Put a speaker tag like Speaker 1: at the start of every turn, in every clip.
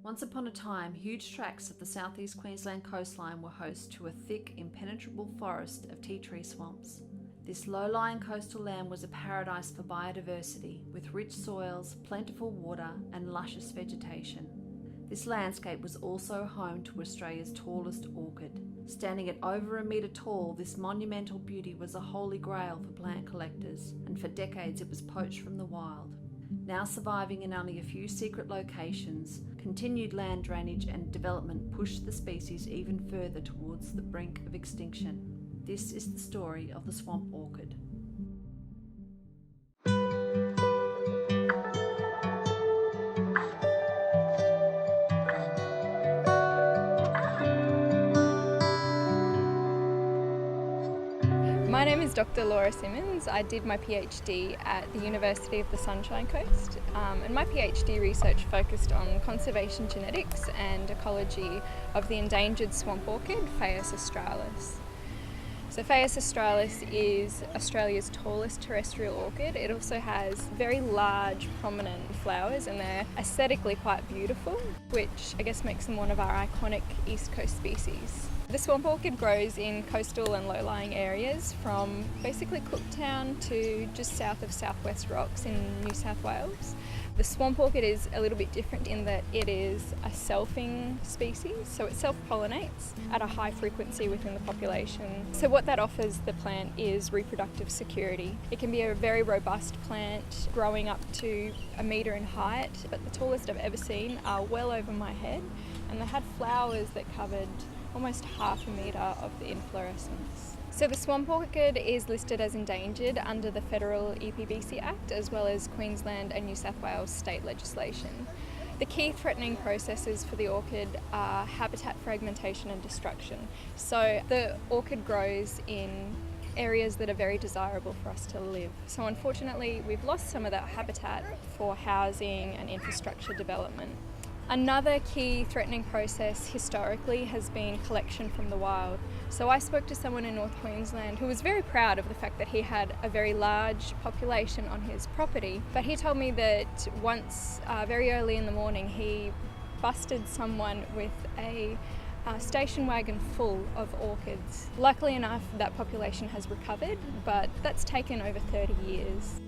Speaker 1: Once upon a time, huge tracts of the southeast Queensland coastline were host to a thick, impenetrable forest of tea tree swamps. This low-lying coastal land was a paradise for biodiversity, with rich soils, plentiful water, and luscious vegetation. This landscape was also home to Australia's tallest orchid. Standing at over a metre tall, this monumental beauty was a holy grail for plant collectors, and for decades it was poached from the wild. Now surviving in only a few secret locations, continued land drainage and development pushed the species even further towards the brink of extinction. This is the story of the swamp orchid.
Speaker 2: My name is Dr. Laura Simmons. I did my PhD at the University of the Sunshine Coast, and my PhD research focused on conservation genetics and ecology of the endangered swamp orchid, Phaeus australis. So Phaeus australis is Australia's tallest terrestrial orchid. It also has very large, prominent flowers, and they're aesthetically quite beautiful, which I guess makes them one of our iconic East Coast species. The swamp orchid grows in coastal and low-lying areas from basically Cooktown to just south of Southwest Rocks in New South Wales. The swamp orchid is a little bit different in that it is a selfing species, so it self-pollinates at a high frequency within the population. So what that offers the plant is reproductive security. It can be a very robust plant, growing up to a metre in height, but the tallest I've ever seen are well over my head, and they had flowers that covered almost half a metre of the inflorescence. So the swamp orchid is listed as endangered under the Federal EPBC Act, as well as Queensland and New South Wales state legislation. The key threatening processes for the orchid are habitat fragmentation and destruction. So the orchid grows in areas that are very desirable for us to live. So unfortunately, we've lost some of that habitat for housing and infrastructure development. Another key threatening process historically has been collection from the wild. So I spoke to someone in North Queensland who was very proud of the fact that he had a very large population on his property, but he told me that once, very early in the morning, he busted someone with a station wagon full of orchids. Luckily enough, that population has recovered, but that's taken over 30 years.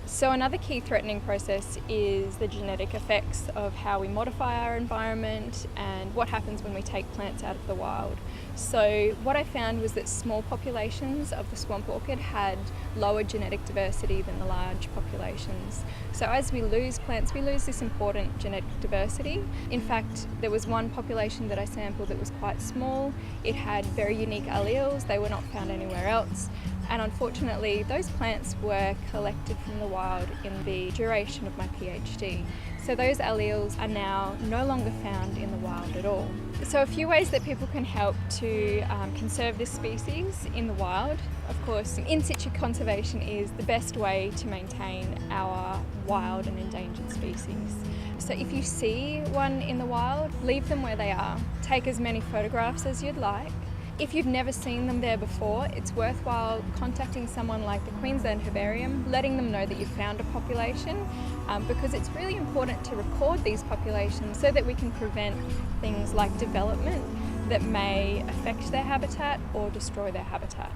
Speaker 2: So another key threatening process is the genetic effects of how we modify our environment and what happens when we take plants out of the wild. So what I found was that small populations of the swamp orchid had lower genetic diversity than the large populations. So as we lose plants, we lose this important genetic diversity. In fact, there was one population that I sampled that was quite small. It had very unique alleles. They were not found anywhere else. And unfortunately, those plants were collected from the wild in the duration of my PhD. So those alleles are now no longer found in the wild at all. So a few ways that people can help to conserve this species in the wild. Of course, in situ conservation is the best way to maintain our wild and endangered species. So if you see one in the wild, leave them where they are. Take as many photographs as you'd like. If you've never seen them there before, it's worthwhile contacting someone like the Queensland Herbarium, letting them know that you've found a population, because it's really important to record these populations so that we can prevent things like development that may affect their habitat or destroy their habitat.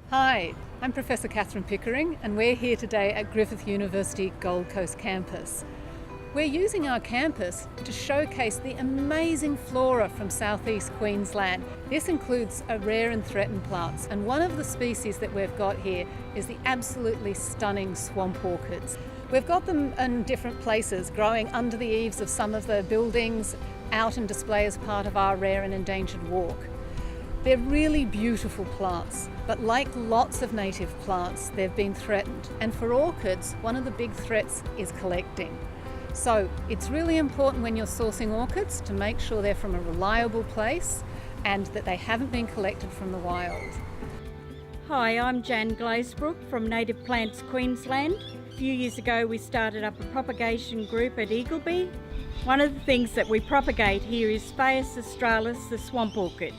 Speaker 3: Hi, I'm Professor Katherine Pickering, and we're here today at Griffith University Gold Coast campus. We're using our campus to showcase the amazing flora from southeast Queensland. This includes a rare and threatened plants, and one of the species that we've got here is the absolutely stunning swamp orchids. We've got them in different places, growing under the eaves of some of the buildings, out in display as part of our rare and endangered walk. They're really beautiful plants, but like lots of native plants, they've been threatened. And for orchids, one of the big threats is collecting. So it's really important when you're sourcing orchids to make sure they're from a reliable place and that they haven't been collected from the wild.
Speaker 4: Hi, I'm Jan Glazebrook from Native Plants Queensland. A few years ago we started up a propagation group at Eagleby. One of the things that we propagate here is Phaeus australis, the swamp orchid.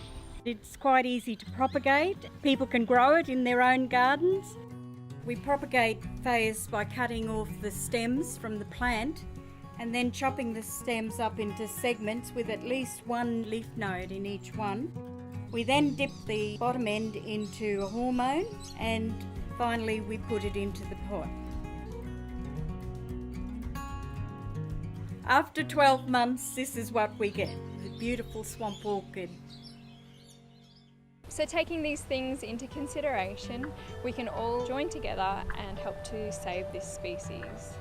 Speaker 4: It's quite easy to propagate. People can grow it in their own gardens. We propagate Phaeus by cutting off the stems from the plant and then chopping the stems up into segments with at least one leaf node in each one. We then dip the bottom end into a hormone and finally we put it into the pot. After 12 months, this is what we get, the beautiful swamp orchid.
Speaker 2: So taking these things into consideration, we can all join together and help to save this species.